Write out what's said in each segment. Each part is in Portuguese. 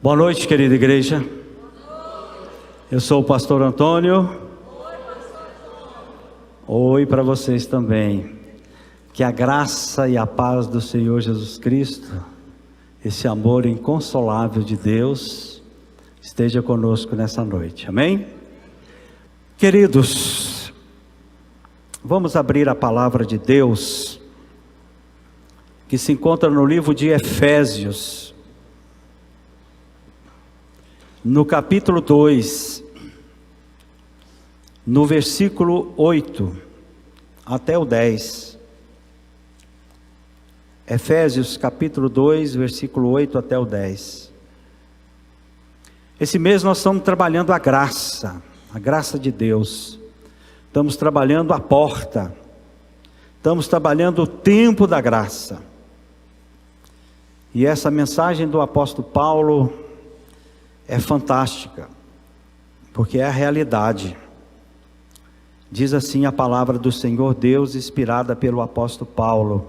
Boa noite, querida igreja. Eu sou o pastor Antônio. Oi para vocês também. Que a graça e a paz do Senhor Jesus Cristo, esse amor inconsolável de Deus, esteja conosco nessa noite. Amém? Queridos, vamos abrir a palavra de Deus, que se encontra no livro de Efésios, no capítulo 2, no versículo 8 até o 10. Efésios capítulo 2, versículo 8 até o 10. Esse mês nós estamos trabalhando a graça de Deus. Estamos trabalhando a porta. Estamos trabalhando o tempo da graça. E essa mensagem do apóstolo Paulo é fantástica, porque é a realidade. Diz assim a palavra do Senhor Deus, inspirada pelo apóstolo Paulo: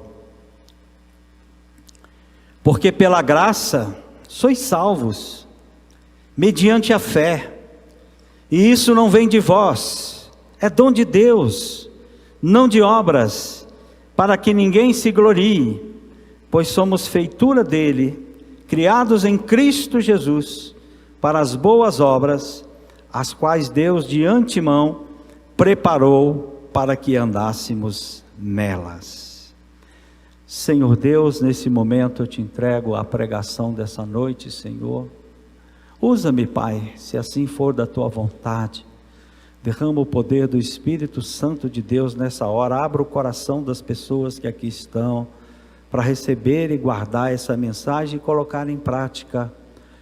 porque pela graça sois salvos, mediante a fé, e isso não vem de vós, é dom de Deus, não de obras, para que ninguém se glorie, pois somos feitura dele, criados em Cristo Jesus, para as boas obras, as quais Deus de antemão preparou para que andássemos nelas. Senhor Deus, nesse momento eu te entrego a pregação dessa noite, Senhor. Usa-me, Pai, se assim for da tua vontade. Derrama o poder do Espírito Santo de Deus nessa hora. Abra o coração das pessoas que aqui estão, para receber e guardar essa mensagem e colocar em prática.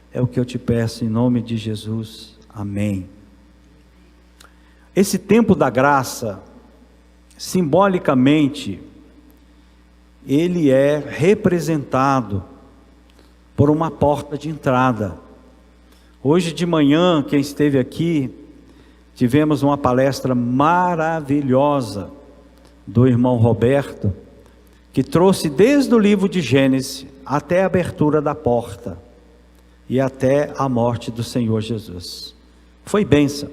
É o que eu te peço em nome de Jesus. Amém. Esse tempo da graça, simbolicamente, ele é representado por uma porta de entrada. Hoje de manhã, quem esteve aqui, tivemos uma palestra maravilhosa do irmão Roberto, que trouxe desde o livro de Gênesis até a abertura da porta e até a morte do Senhor Jesus. Foi bênção.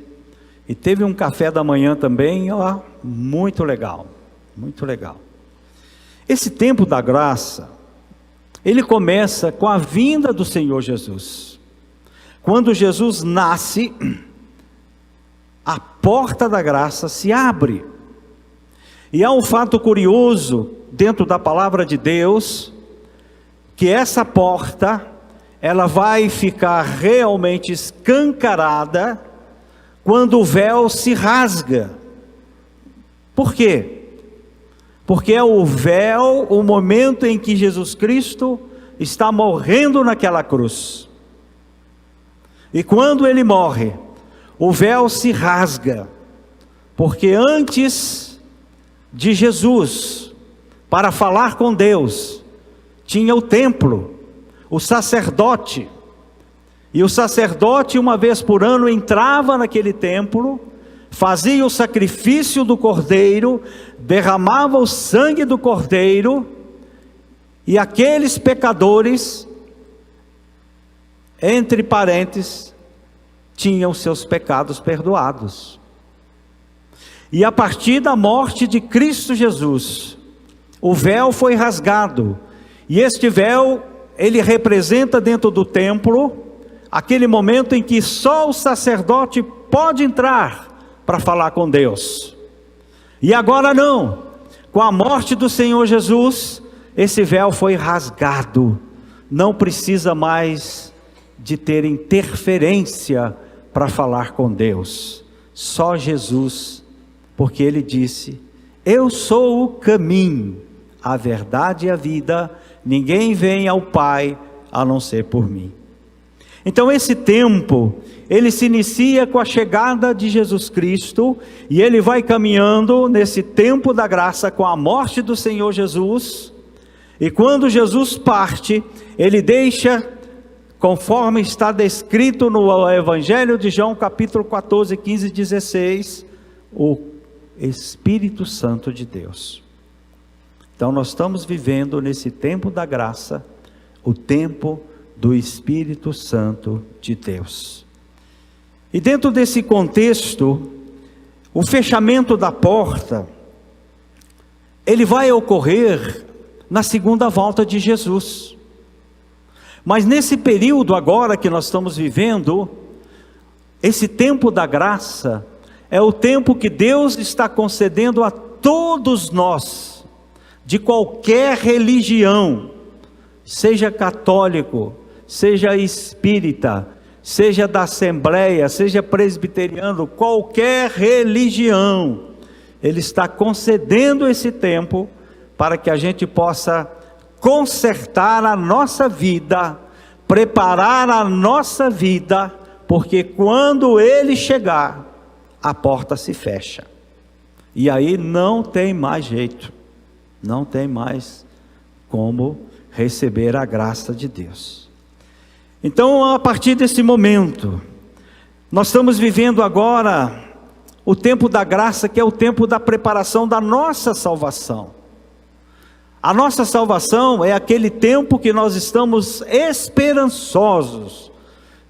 E teve um café da manhã também, ó, muito legal, muito legal. Esse tempo da graça, ele começa com a vinda do Senhor Jesus. Quando Jesus nasce, a porta da graça se abre. E há um fato curioso dentro da palavra de Deus, que essa porta, ela vai ficar realmente escancarada quando o véu se rasga. Por quê? Porque é o véu, o momento em que Jesus Cristo está morrendo naquela cruz. E quando ele morre, o véu se rasga, porque antes de Jesus, para falar com Deus, tinha o templo, o sacerdote, e o sacerdote uma vez por ano entrava naquele templo, fazia o sacrifício do cordeiro, derramava o sangue do cordeiro, e aqueles pecadores, entre parênteses, tinham seus pecados perdoados. E a partir da morte de Cristo Jesus, o véu foi rasgado, e este véu, ele representa dentro do templo, aquele momento em que só o sacerdote pode entrar para falar com Deus. E agora não, com a morte do Senhor Jesus, esse véu foi rasgado, não precisa mais de ter interferência para falar com Deus, só Jesus, porque ele disse: eu sou o caminho, a verdade e a vida, ninguém vem ao Pai a não ser por mim. Então esse tempo, ele se inicia com a chegada de Jesus Cristo, e ele vai caminhando nesse tempo da graça com a morte do Senhor Jesus, e quando Jesus parte, ele deixa, conforme está descrito no Evangelho de João, capítulo 14, 15 e 16, o Espírito Santo de Deus. Então nós estamos vivendo nesse tempo da graça, o tempo do Espírito Santo de Deus. E dentro desse contexto, o fechamento da porta, ele vai ocorrer na segunda volta de Jesus. Mas nesse período agora que nós estamos vivendo, esse tempo da graça, é o tempo que Deus está concedendo a todos nós, de qualquer religião, seja católico, seja espírita, seja da Assembleia, seja presbiteriano, qualquer religião, Ele está concedendo esse tempo para que a gente possa consertar a nossa vida, preparar a nossa vida, porque quando Ele chegar, a porta se fecha, e aí não tem mais jeito, não tem mais como receber a graça de Deus. Então, a partir desse momento, nós estamos vivendo agora o tempo da graça, que é o tempo da preparação da nossa salvação. A nossa salvação é aquele tempo que nós estamos esperançosos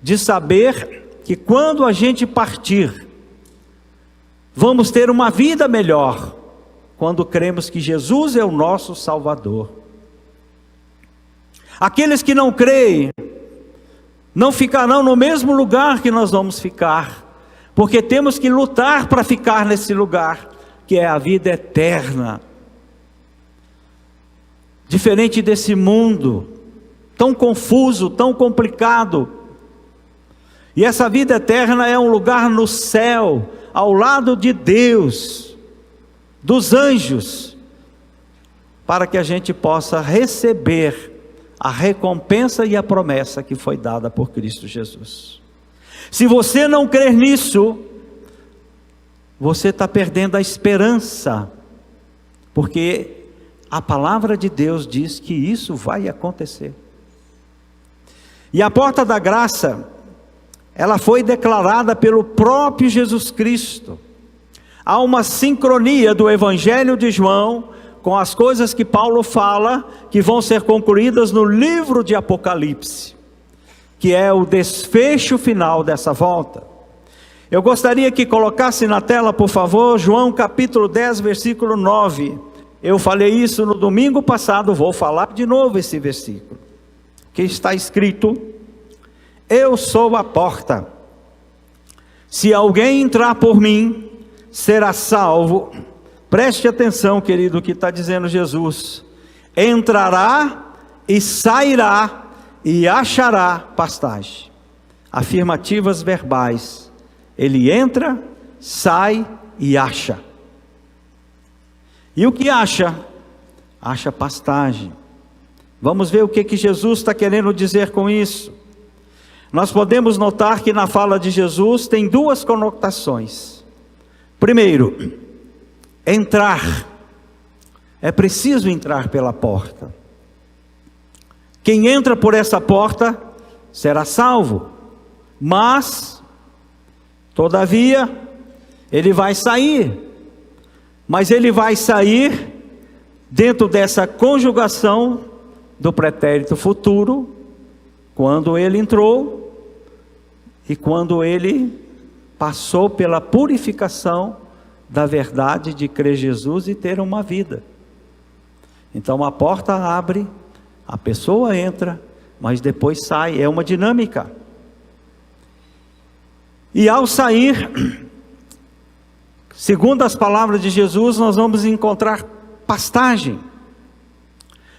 de saber que quando a gente partir, vamos ter uma vida melhor, quando cremos que Jesus é o nosso Salvador. Aqueles que não creem, não ficarão no mesmo lugar que nós vamos ficar, porque temos que lutar para ficar nesse lugar, que é a vida eterna. Diferente desse mundo, tão confuso, tão complicado. E essa vida eterna é um lugar no céu, ao lado de Deus, dos anjos, para que a gente possa receber a recompensa e a promessa que foi dada por Cristo Jesus. Se você não crer nisso, você está perdendo a esperança, porque a palavra de Deus diz que isso vai acontecer. E a porta da graça, ela foi declarada pelo próprio Jesus Cristo. Há uma sincronia do Evangelho de João com as coisas que Paulo fala, que vão ser concluídas no livro de Apocalipse, que é o desfecho final dessa volta. Eu gostaria que colocasse na tela, por favor, João capítulo 10, versículo 9. Eu falei isso no domingo passado, vou falar de novo esse versículo, que está escrito: eu sou a porta, se alguém entrar por mim, será salvo. Preste atenção, querido, o que está dizendo Jesus: entrará e sairá e achará pastagem. Afirmativas verbais, ele entra, sai e acha. E o que acha? Acha pastagem. Vamos ver o que Jesus está querendo dizer com isso. Nós podemos notar que na fala de Jesus tem duas conotações. Primeiro, entrar. É preciso entrar pela porta. Quem entra por essa porta será salvo. Mas, todavia, ele vai sair. Mas ele vai sair dentro dessa conjugação do pretérito futuro, quando ele entrou e quando ele passou pela purificação da verdade de crer Jesus e ter uma vida. Então a porta abre, a pessoa entra, mas depois sai, é uma dinâmica. E ao sair, segundo as palavras de Jesus, nós vamos encontrar pastagem.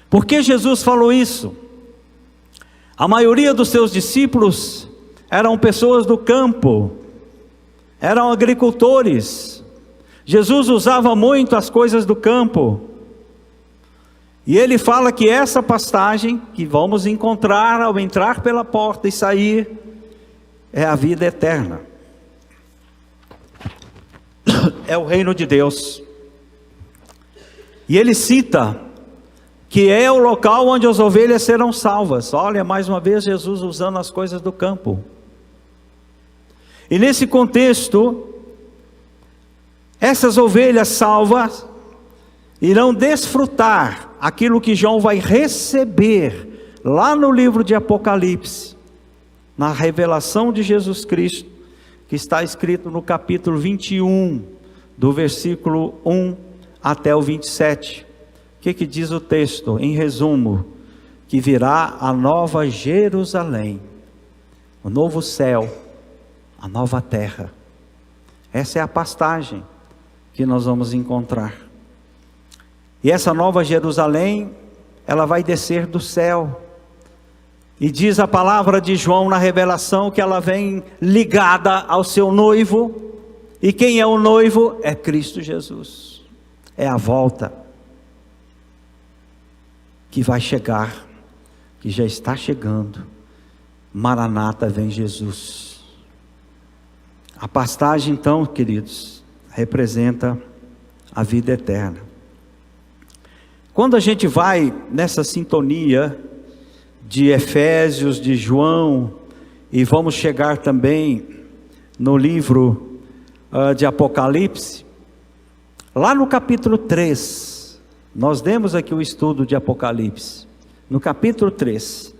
Por que Jesus falou isso? A maioria dos seus discípulos eram pessoas do campo, eram agricultores. Jesus usava muito as coisas do campo. E ele fala que essa pastagem que vamos encontrar ao entrar pela porta e sair, é a vida eterna. É o reino de Deus. E ele cita que é o local onde as ovelhas serão salvas. Olha, mais uma vez Jesus usando as coisas do campo. E nesse contexto, essas ovelhas salvas irão desfrutar aquilo que João vai receber lá no livro de Apocalipse, na revelação de Jesus Cristo, que está escrito no capítulo 21, do versículo 1 até o 27. O que diz o texto? Em resumo, que virá a nova Jerusalém, o novo céu, a nova terra. Essa é a pastagem que nós vamos encontrar. E essa nova Jerusalém, ela vai descer do céu. E diz a palavra de João na revelação que ela vem ligada ao seu noivo. E quem é o noivo? É Cristo Jesus. É a volta que vai chegar, que já está chegando. Maranata, vem Jesus. A pastagem, então, queridos, representa a vida eterna. Quando a gente vai nessa sintonia de Efésios, de João, e vamos chegar também no livro de Apocalipse, lá no capítulo 3, nós demos aqui o estudo de Apocalipse, no capítulo 3,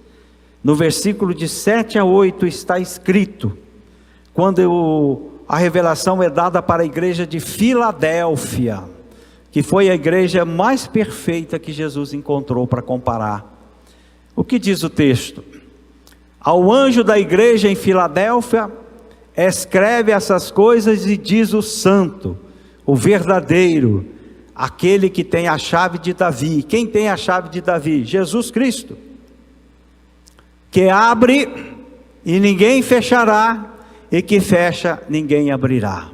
no versículo de 7 a 8 está escrito, quando a revelação é dada para a igreja de Filadélfia, que foi a igreja mais perfeita que Jesus encontrou para comparar. O que diz o texto? Ao anjo da igreja em Filadélfia, escreve essas coisas e diz o santo, o verdadeiro, aquele que tem a chave de Davi. Quem tem a chave de Davi? Jesus Cristo, que abre e ninguém fechará, e que fecha, ninguém abrirá.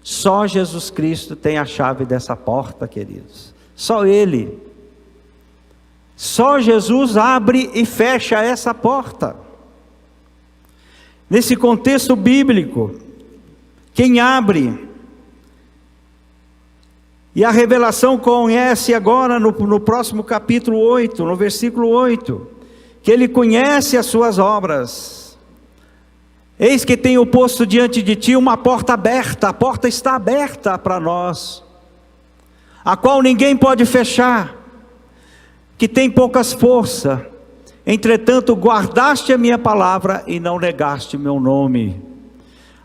Só Jesus Cristo tem a chave dessa porta, queridos. Só Ele. Só Jesus abre e fecha essa porta. Nesse contexto bíblico, quem abre, e a revelação conhece agora no próximo capítulo 8, no versículo 8, que Ele conhece as suas obras. Eis que tenho posto diante de ti uma porta aberta, a porta está aberta para nós, a qual ninguém pode fechar, que tem poucas forças, entretanto guardaste a minha palavra e não negaste meu nome.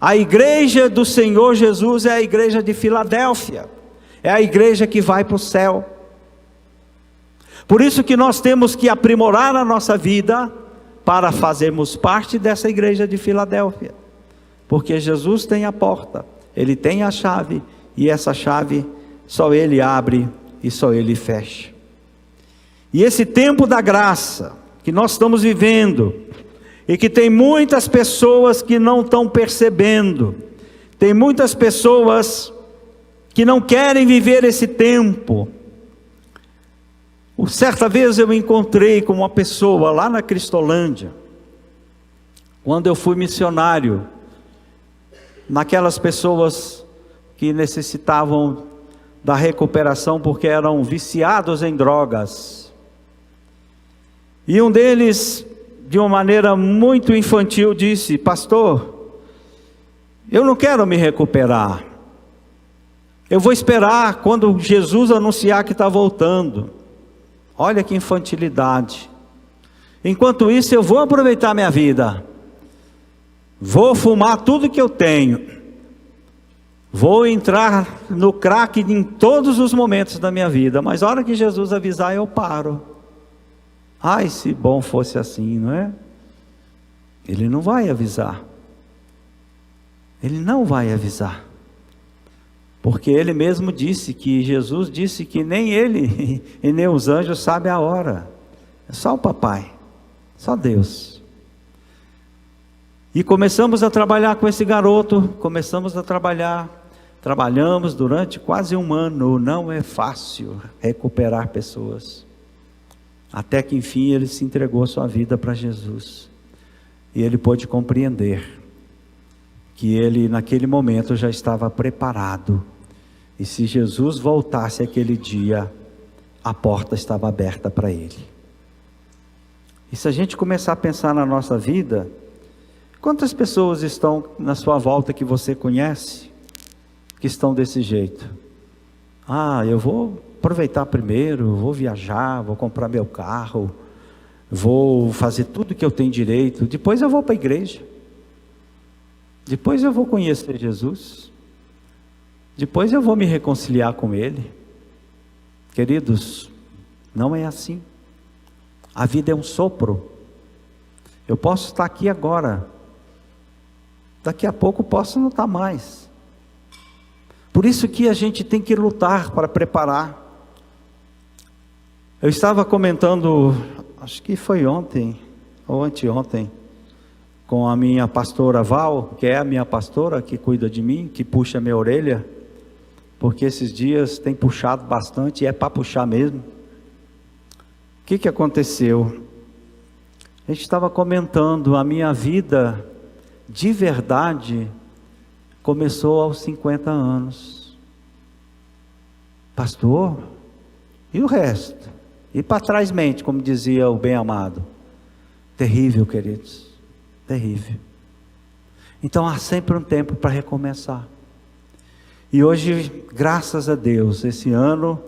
A igreja do Senhor Jesus é a igreja de Filadélfia, é a igreja que vai para o céu. Por isso que nós temos que aprimorar a nossa vida, para fazermos parte dessa igreja de Filadélfia, porque Jesus tem a porta, Ele tem a chave, e essa chave só Ele abre e só Ele fecha. E esse tempo da graça que nós estamos vivendo, e que tem muitas pessoas que não estão percebendo, tem muitas pessoas que não querem viver esse tempo. Certa vez eu me encontrei com uma pessoa lá na Cristolândia, quando eu fui missionário, naquelas pessoas que necessitavam da recuperação porque eram viciados em drogas. E um deles, de uma maneira muito infantil, disse: pastor, eu não quero me recuperar, eu vou esperar quando Jesus anunciar que está voltando. Olha que infantilidade. Enquanto isso eu vou aproveitar minha vida, vou fumar tudo que eu tenho, vou entrar no crack em todos os momentos da minha vida, mas a hora que Jesus avisar eu paro. Ai, se bom fosse assim, não é? Ele não vai avisar, Ele não vai avisar, porque Ele mesmo disse que, Jesus disse que nem Ele e nem os anjos sabem a hora, é só o papai, só Deus. E começamos a trabalhar com esse garoto, trabalhamos durante quase um ano. Não é fácil recuperar pessoas, até que enfim ele se entregou a sua vida para Jesus, e ele pôde compreender que ele naquele momento já estava preparado, e se Jesus voltasse aquele dia, a porta estava aberta para ele. E se a gente começar a pensar na nossa vida, quantas pessoas estão na sua volta que você conhece, que estão desse jeito? Ah, eu vou aproveitar primeiro, vou viajar, vou comprar meu carro, vou fazer tudo que eu tenho direito, depois eu vou para a igreja, depois eu vou conhecer Jesus, depois eu vou me reconciliar com Ele. Queridos, não é assim. A vida é um sopro. Eu posso estar aqui agora, daqui a pouco posso não estar mais. Por isso que a gente tem que lutar para preparar. Eu estava comentando, acho que foi ontem ou anteontem, com a minha pastora Val, que é a minha pastora, que cuida de mim, que puxa a minha orelha, porque esses dias tem puxado bastante, e é para puxar mesmo. O que aconteceu? A gente estava comentando, a minha vida de verdade começou aos 50 anos. Pastor, e o resto? E para trás mente, como dizia o bem-amado. Terrível, queridos, terrível. Então há sempre um tempo para recomeçar. E hoje, graças a Deus, esse ano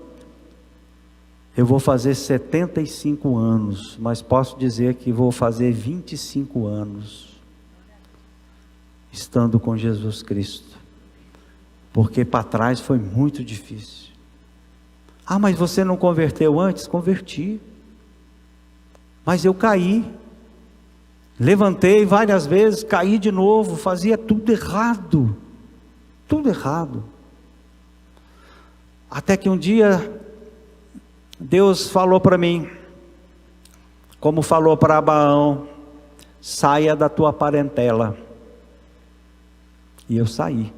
eu vou fazer 75 anos, mas posso dizer que vou fazer 25 anos estando com Jesus Cristo, porque para trás foi muito difícil. Ah, mas você não converteu antes? Converti, mas eu caí, levantei várias vezes, caí de novo, fazia tudo errado, até que um dia Deus falou para mim, como falou para Abraão: saia da tua parentela. E eu saí.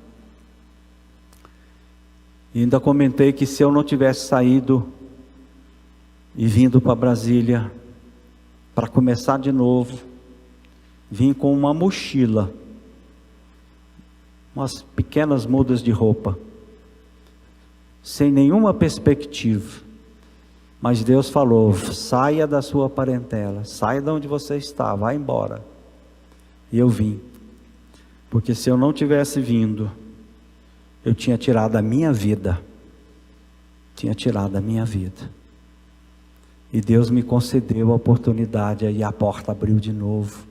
E ainda comentei que se eu não tivesse saído e vindo para Brasília para começar de novo, vim com uma mochila, umas pequenas mudas de roupa, sem nenhuma perspectiva. Mas Deus falou: saia da sua parentela, saia de onde você está, vá embora. E eu vim, porque se eu não tivesse vindo, eu tinha tirado a minha vida, e Deus me concedeu a oportunidade, e a porta abriu de novo,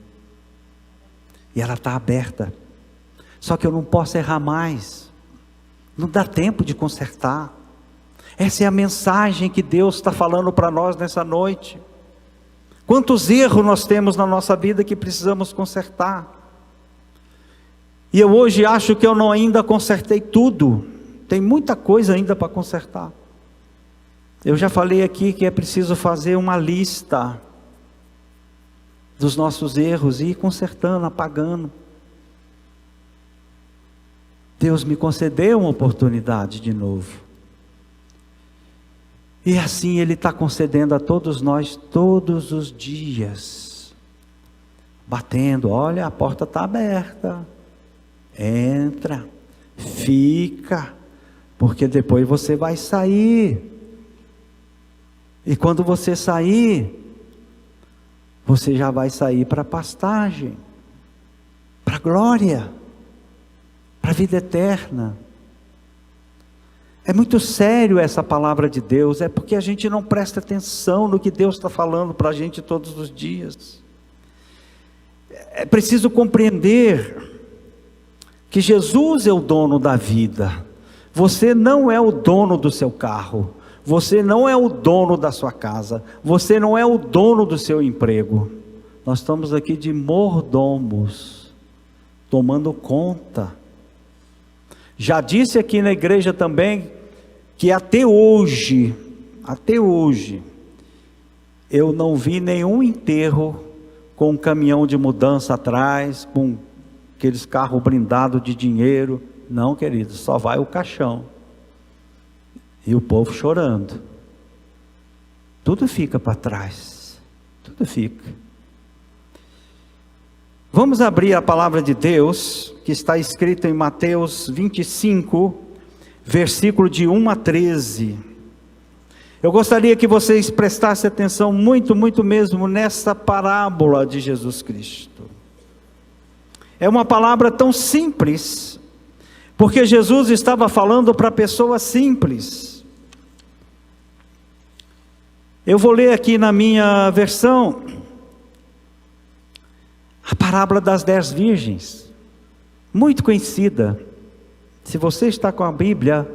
e ela está aberta, só que eu não posso errar mais, não dá tempo de consertar. Essa é a mensagem que Deus está falando para nós nessa noite. Quantos erros nós temos na nossa vida que precisamos consertar. E eu hoje acho que eu ainda consertei tudo. Tem muita coisa ainda para consertar. Eu já falei aqui que é preciso fazer uma lista dos nossos erros e ir consertando, apagando. Deus me concedeu uma oportunidade de novo. E assim Ele está concedendo a todos nós, todos os dias, batendo: olha, a porta está aberta, entra, fica, porque depois você vai sair, e quando você sair, você já vai sair para a pastagem, para a glória, para a vida eterna. É muito sério essa palavra de Deus, é porque a gente não presta atenção no que Deus está falando para a gente todos os dias. É preciso compreender que Jesus é o dono da vida. Você não é o dono do seu carro, você não é o dono da sua casa, você não é o dono do seu emprego. Nós estamos aqui de mordomos, tomando conta. Já disse aqui na igreja também, que até hoje, eu não vi nenhum enterro com um caminhão de mudança atrás, com aqueles carros blindados de dinheiro. Não, querido, só vai o caixão. E o povo chorando. Tudo fica para trás. Tudo fica. Vamos abrir a palavra de Deus, que está escrita em Mateus 25, versículo de 1 a 13. Eu gostaria que vocês prestassem atenção muito mesmo nessa parábola de Jesus Cristo. É uma palavra tão simples, porque Jesus estava falando para pessoas simples. Eu vou ler aqui na minha versão, A parábola das 10 virgens, muito conhecida. Se você está com a Bíblia,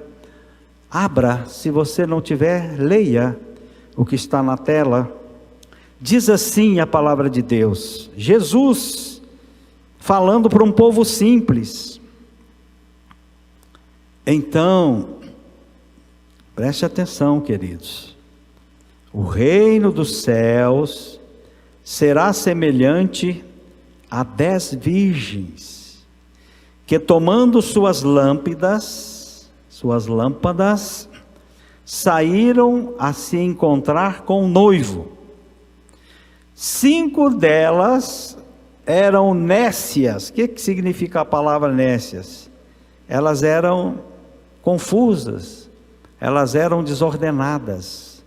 abra. Se você não tiver, leia o que está na tela. Diz assim a palavra de Deus. Jesus falando para um povo simples. Então, preste atenção, queridos. O reino dos céus será semelhante a 10 virgens, que tomando suas lâmpadas, saíram a se encontrar com o noivo. 5 delas eram nécias. O que significa a palavra nécias? Elas eram confusas, elas eram desordenadas,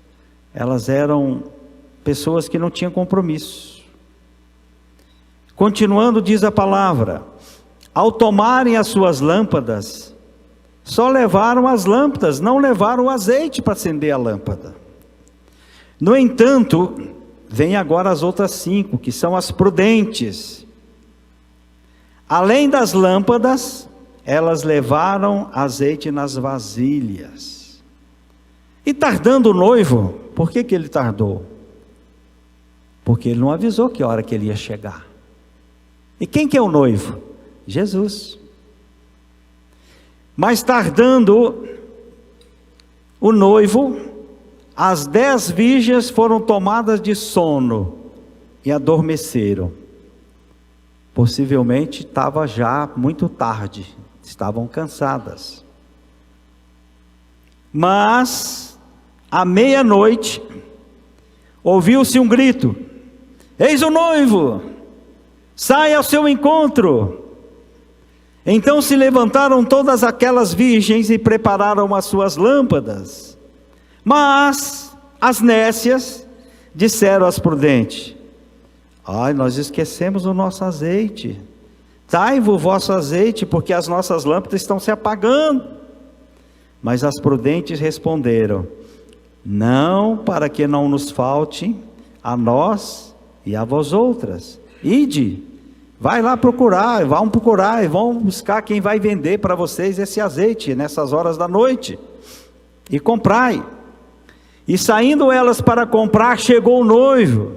elas eram pessoas que não tinham compromisso. Continuando, diz a palavra: ao tomarem as suas lâmpadas, só levaram as lâmpadas, não levaram o azeite para acender a lâmpada. No entanto, vem agora as outras 5, que são as prudentes. Além das lâmpadas, elas levaram azeite nas vasilhas. E tardando o noivo, por que ele tardou? Porque ele não avisou que hora que ele ia chegar. E quem que é o noivo? Jesus. Mas tardando o noivo, as 10 virgens foram tomadas de sono e adormeceram. Possivelmente estava já muito tarde, estavam cansadas. Mas à meia-noite ouviu-se um grito: eis o noivo, saia ao seu encontro. Então se levantaram todas aquelas virgens e prepararam as suas lâmpadas. Mas as nécias disseram às prudentes: nós esquecemos o nosso azeite. Dai-vos o vosso azeite, porque as nossas lâmpadas estão se apagando. Mas as prudentes responderam: não, para que não nos falte a nós e a vós outras. Ide, vai lá procurar, vão procurar e vão buscar quem vai vender para vocês esse azeite nessas horas da noite, e comprai. E saindo elas para comprar, chegou o noivo,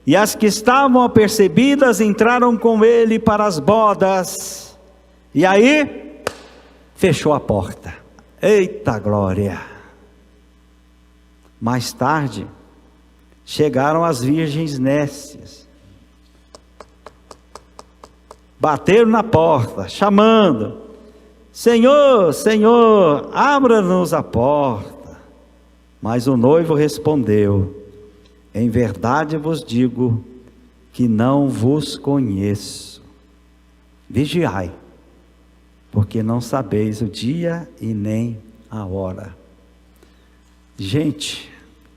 e as que estavam apercebidas entraram com ele para as bodas. E aí, fechou a porta. Eita glória! Mais tarde, chegaram as virgens nécias. Bateram na porta, chamando: Senhor, Senhor, abra-nos a porta. Mas o noivo respondeu: em verdade vos digo que não vos conheço. Vigiai, porque não sabeis o dia e nem a hora. Gente,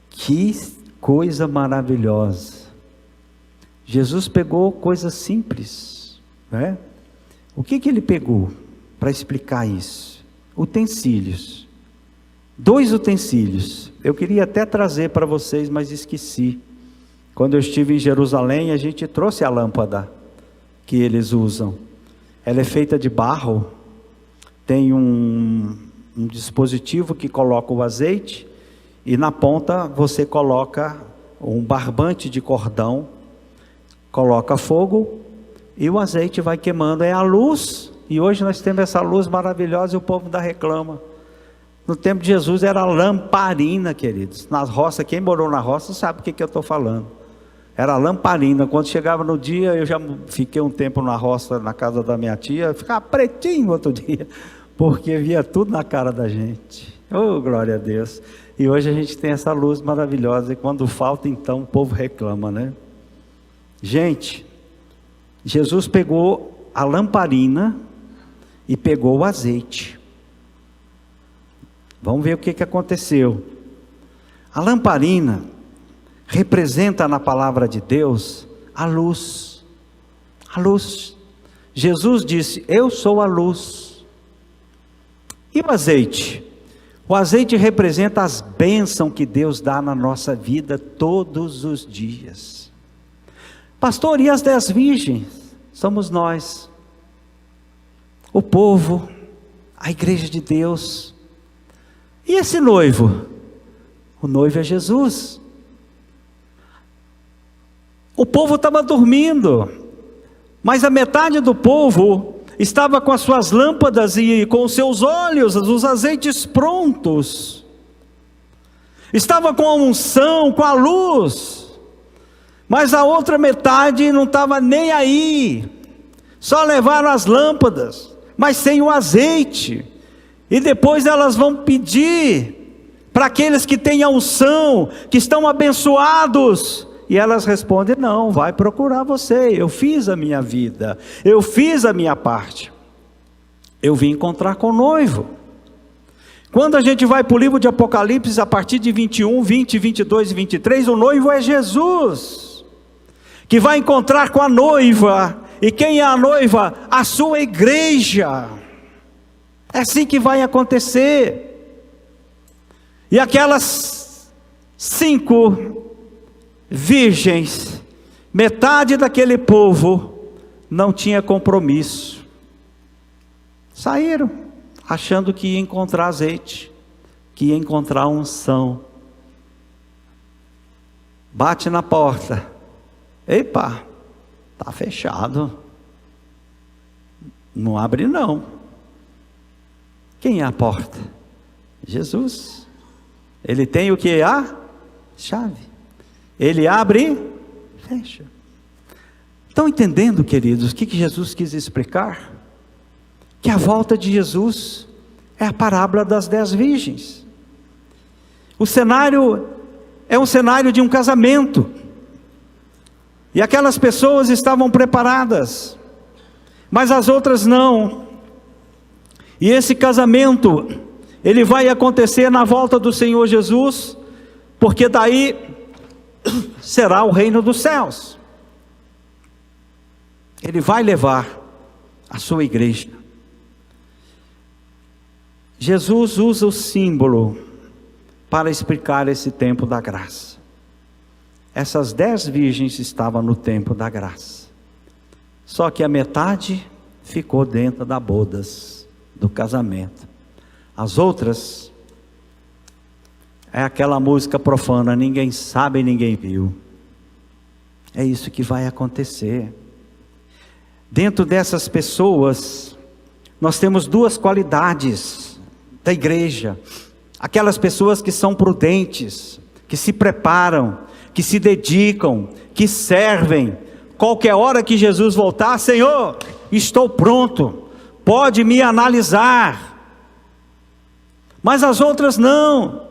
que coisa maravilhosa. Jesus pegou coisas simples, né? O que ele pegou para explicar isso? Utensílios. 2 utensílios. Eu queria até trazer para vocês, mas esqueci. Quando eu estive em Jerusalém, a gente trouxe a lâmpada que eles usam. Ela é feita de barro. Tem um dispositivo que coloca o azeite, e na ponta você coloca um barbante de cordão, coloca fogo e o azeite vai queimando. É a luz. E hoje nós temos essa luz maravilhosa e o povo ainda reclama. No tempo de Jesus era lamparina, queridos. Nas roças, quem morou na roça sabe o que eu estou falando. Era lamparina. Quando chegava no dia, eu já fiquei um tempo na roça, na casa da minha tia, ficava pretinho outro dia, porque via tudo na cara da gente. Oh, glória a Deus. E hoje a gente tem essa luz maravilhosa, e quando falta, então, o povo reclama, né? Gente, Jesus pegou a lamparina e pegou o azeite. Vamos ver o que aconteceu. A lamparina representa na palavra de Deus a luz. A luz. Jesus disse: eu sou a luz. E o azeite? O azeite representa as bênçãos que Deus dá na nossa vida todos os dias. Pastor, e as 10 virgens? Somos nós, o povo, a igreja de Deus. E esse noivo? O noivo é Jesus. O povo estava dormindo, mas a metade do povo estava com as suas lâmpadas e com os seus óleos, os azeites prontos. Estava com a unção, com a luz. Mas a outra metade não estava nem aí. Só levaram as lâmpadas, mas sem o azeite. E depois elas vão pedir para aqueles que têm a unção, que estão abençoados. E elas respondem: não, vai procurar você. Eu fiz a minha vida, eu fiz a minha parte. Eu vim encontrar com o noivo. Quando a gente vai para o livro de Apocalipse, a partir de 21, 20, 22 e 23, o noivo é Jesus, que vai encontrar com a noiva. E quem é a noiva? A sua igreja. É assim que vai acontecer. E aquelas 5 virgens, metade daquele povo não tinha compromisso. Saíram, achando que ia encontrar azeite, que ia encontrar unção. Bate na porta. Epa, está fechado. Não abre não. Quem é a porta? Jesus. Ele tem o que? A chave. Ele abre e fecha. Estão entendendo, queridos, o que Jesus quis explicar? Que a volta de Jesus é a parábola das 10 virgens. O cenário é um cenário de um casamento. E aquelas pessoas estavam preparadas, mas as outras não. E esse casamento, ele vai acontecer na volta do Senhor Jesus, porque daí será o reino dos céus. Ele vai levar a sua igreja. Jesus usa o símbolo para explicar esse tempo da graça. Essas 10 virgens estavam no tempo da graça, só que a metade ficou dentro das bodas do casamento. As outras é aquela música profana: ninguém sabe, ninguém viu. É isso que vai acontecer. Dentro dessas pessoas, nós temos 2 qualidades da igreja: aquelas pessoas que são prudentes, que se preparam, que se dedicam, que servem. Qualquer hora que Jesus voltar: Senhor, estou pronto, pode me analisar. Mas as outras não.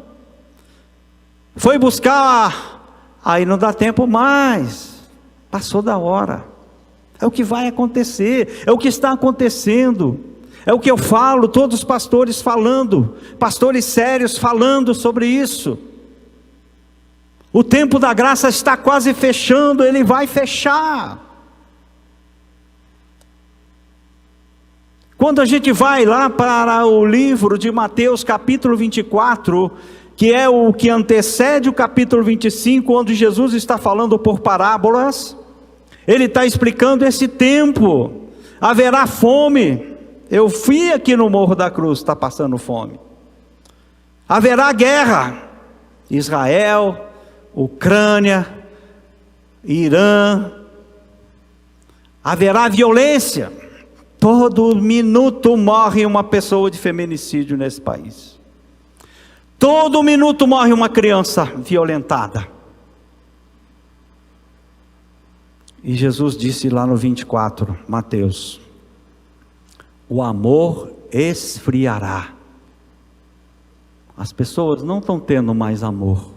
Foi buscar, aí não dá tempo mais, passou da hora. É o que vai acontecer, é o que está acontecendo, é o que eu falo, todos os pastores falando, pastores sérios falando sobre isso. O tempo da graça está quase fechando, ele vai fechar. Quando a gente vai lá para o livro de Mateus capítulo 24, que é o que antecede o capítulo 25, onde Jesus está falando por parábolas, ele está explicando esse tempo. Haverá fome. Eu fui aqui no Morro da Cruz, está passando fome. Haverá guerra. Israel, Ucrânia, Irã. Haverá violência. Todo minuto morre uma pessoa de feminicídio nesse país. Todo minuto morre uma criança violentada. E Jesus disse lá no 24, Mateus: o amor esfriará. As pessoas não estão tendo mais amor.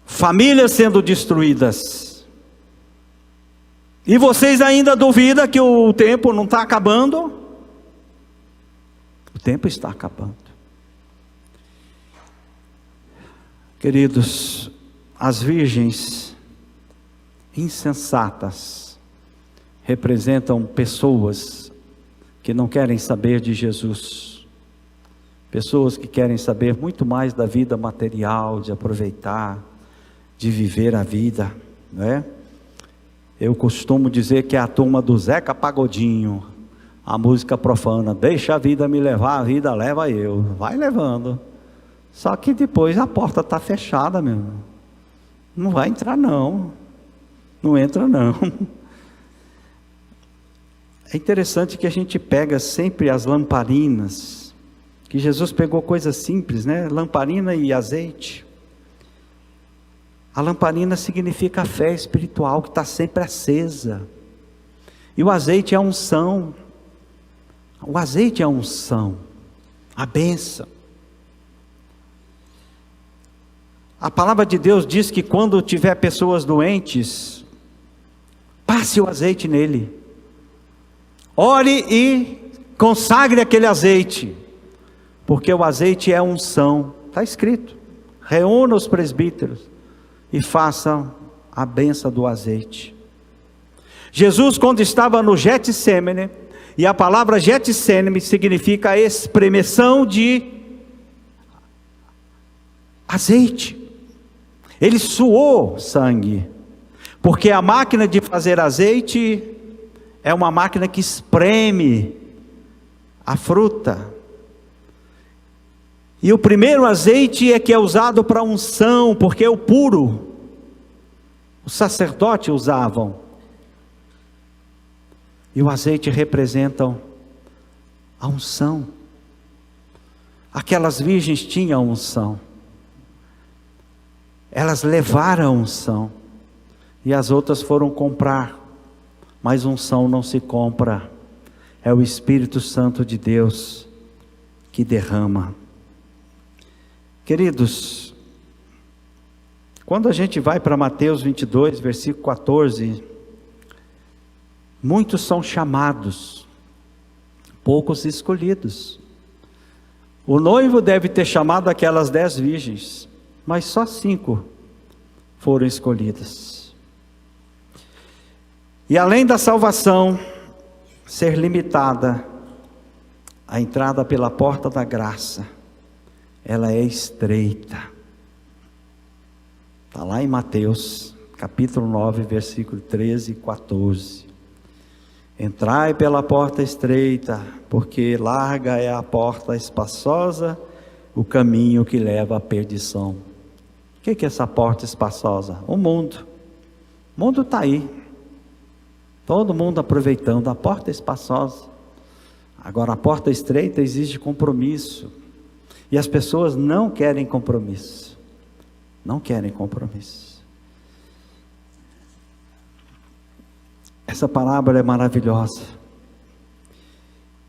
Famílias sendo destruídas. E vocês ainda duvidam que o tempo não está acabando? O tempo está acabando. Queridos, as virgens insensatas representam pessoas que não querem saber de Jesus, pessoas que querem saber muito mais da vida material, de aproveitar, de viver a vida, não é? Eu costumo dizer que é a turma do Zeca Pagodinho, a música profana. Deixa a vida me levar, a vida leva eu. Vai levando. Só que depois a porta está fechada, meu. Não vai entrar não. Não entra não. É interessante que a gente pega sempre as lamparinas, que Jesus pegou coisas simples, né? Lamparina e azeite. A lamparina significa a fé espiritual que está sempre acesa. E o azeite é a unção. O azeite é a unção, a bênção. A palavra de Deus diz que quando tiver pessoas doentes, passe o azeite nele. Ore e consagre aquele azeite, porque o azeite é unção. Está escrito: reúna os presbíteros e façam a bênção do azeite. Jesus, quando estava no Getsêmani, e a palavra Getsêmani significa a espremeção de azeite. Ele suou sangue, porque a máquina de fazer azeite é uma máquina que espreme a fruta. E o primeiro azeite é que é usado para unção, porque é o puro. Os sacerdotes usavam. E o azeite representa a unção. Aquelas virgens tinham unção. Elas levaram a unção. E as outras foram comprar. Mas unção não se compra. É o Espírito Santo de Deus que derrama. Queridos, quando a gente vai para Mateus 22, versículo 14, muitos são chamados, poucos escolhidos. O noivo deve ter chamado aquelas 10 virgens, mas só 5 foram escolhidas. E além da salvação ser limitada, a entrada pela porta da graça, ela é estreita. Está lá em Mateus, capítulo 9, versículo 13 e 14. Entrai pela porta estreita, porque larga é a porta espaçosa, o caminho que leva à perdição. O que é essa porta espaçosa? O mundo. O mundo está aí. Todo mundo aproveitando a porta espaçosa. Agora a porta estreita exige compromisso. E as pessoas não querem compromisso. Não querem compromisso. Essa palavra é maravilhosa.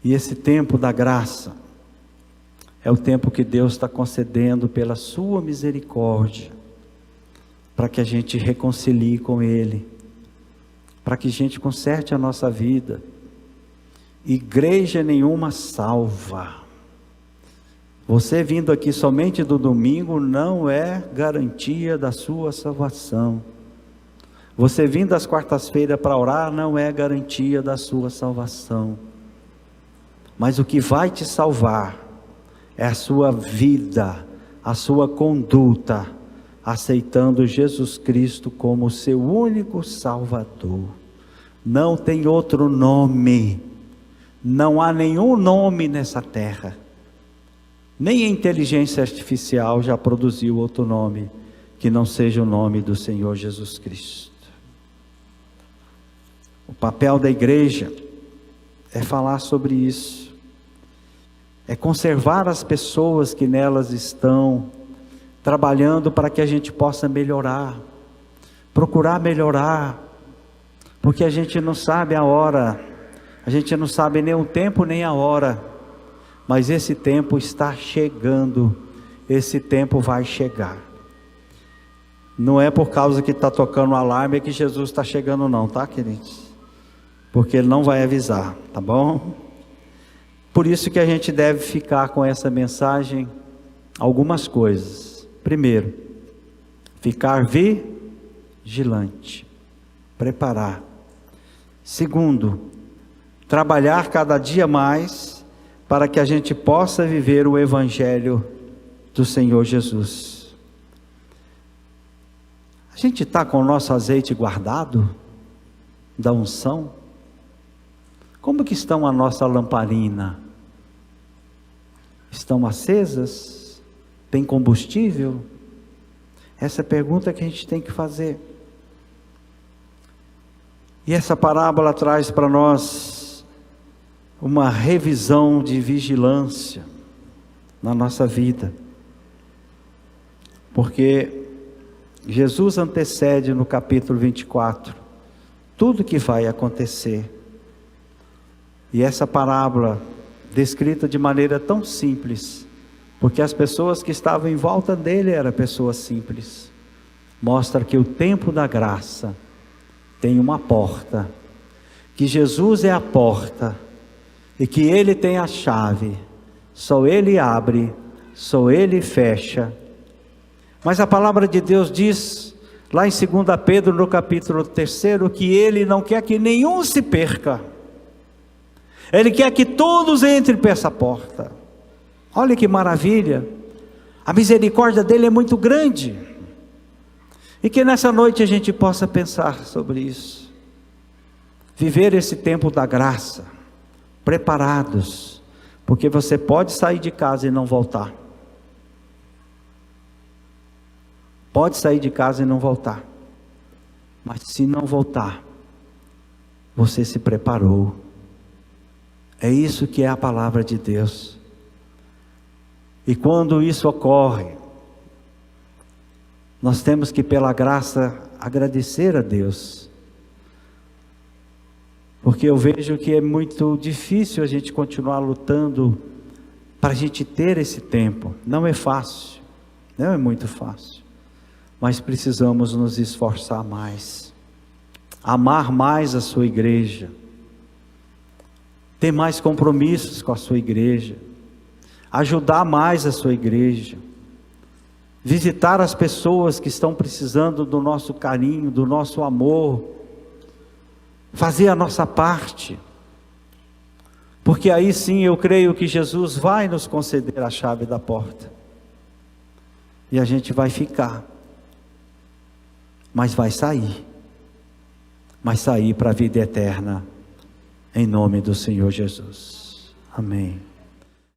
E esse tempo da graça é o tempo que Deus está concedendo pela sua misericórdia, para que a gente reconcilie com Ele, para que a gente conserte a nossa vida. Igreja nenhuma salva. Você vindo aqui somente do domingo não é garantia da sua salvação. Você vindo às quartas-feiras para orar não é garantia da sua salvação. Mas o que vai te salvar é a sua vida, a sua conduta, aceitando Jesus Cristo como seu único Salvador. Não tem outro nome. Não há nenhum nome nessa terra. Nem a inteligência artificial já produziu outro nome que não seja o nome do Senhor Jesus Cristo. O papel da igreja é falar sobre isso, é conservar as pessoas que nelas estão, trabalhando para que a gente possa melhorar, procurar melhorar, porque a gente não sabe a hora, a gente não sabe nem o tempo nem a hora, mas esse tempo está chegando, esse tempo vai chegar. Não é por causa que está tocando o alarme que Jesus está chegando não, tá, queridos? Porque Ele não vai avisar, tá bom? Por isso que a gente deve ficar com essa mensagem, algumas coisas. Primeiro, ficar vigilante, preparar. Segundo, trabalhar cada dia mais, para que a gente possa viver o Evangelho do Senhor Jesus. A gente está com o nosso azeite guardado? da unção? Como que estão a nossa lamparina? Estão acesas? Tem combustível? Essa é a pergunta que a gente tem que fazer. E essa parábola traz para nós uma revisão de vigilância na nossa vida. Porque Jesus antecede no capítulo 24 tudo que vai acontecer. E essa parábola, descrita de maneira tão simples, porque as pessoas que estavam em volta dele eram pessoas simples, mostra que o tempo da graça tem uma porta, que Jesus é a porta, e que Ele tem a chave, só Ele abre, só Ele fecha. Mas a palavra de Deus diz, lá em 2 Pedro, no capítulo 3, que Ele não quer que nenhum se perca, Ele quer que todos entrem por essa porta. Olha que maravilha, a misericórdia dEle é muito grande, e que nessa noite a gente possa pensar sobre isso, viver esse tempo da graça, preparados, porque você pode sair de casa e não voltar, pode sair de casa e não voltar, mas se não voltar, você se preparou. É isso que é a palavra de Deus. E quando isso ocorre, nós temos que, pela graça, agradecer a Deus, porque eu vejo que é muito difícil a gente continuar lutando para a gente ter esse tempo. Não é fácil, não é muito fácil, mas precisamos nos esforçar mais, amar mais a sua igreja, ter mais compromissos com a sua igreja, ajudar mais a sua igreja, visitar as pessoas que estão precisando do nosso carinho, do nosso amor, fazer a nossa parte, porque aí sim eu creio que Jesus vai nos conceder a chave da porta, e a gente vai ficar, mas vai sair para a vida eterna, em nome do Senhor Jesus. Amém.